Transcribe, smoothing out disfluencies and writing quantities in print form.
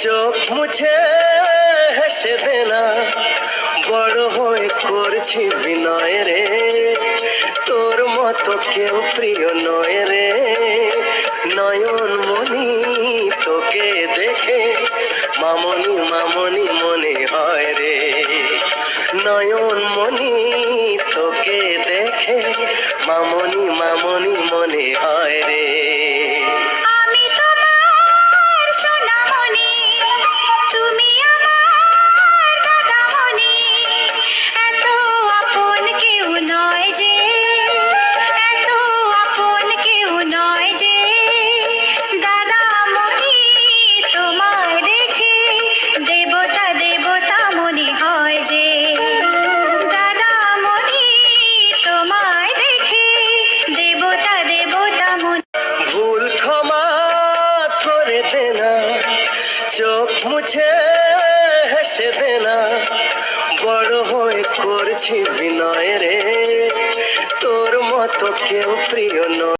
চোখ মুছে হেসে দেনা, বড় হয়ে করছি বিনয় রে, তোর মতো কেউ প্রিয় নয় রে। নয়ন মনি তোকে দেখে মামনি মামনি মনে হয় রে, নয়ন মনি তোকে দেখে মামনি মামনি মনে হয় রে। ভুল ক্ষমা করে দেনা, চোখ মুছে হেসে দেনা, বড় হয়ে করছি বিনয় রে, তোর মতো কেউ প্রিয় নয়।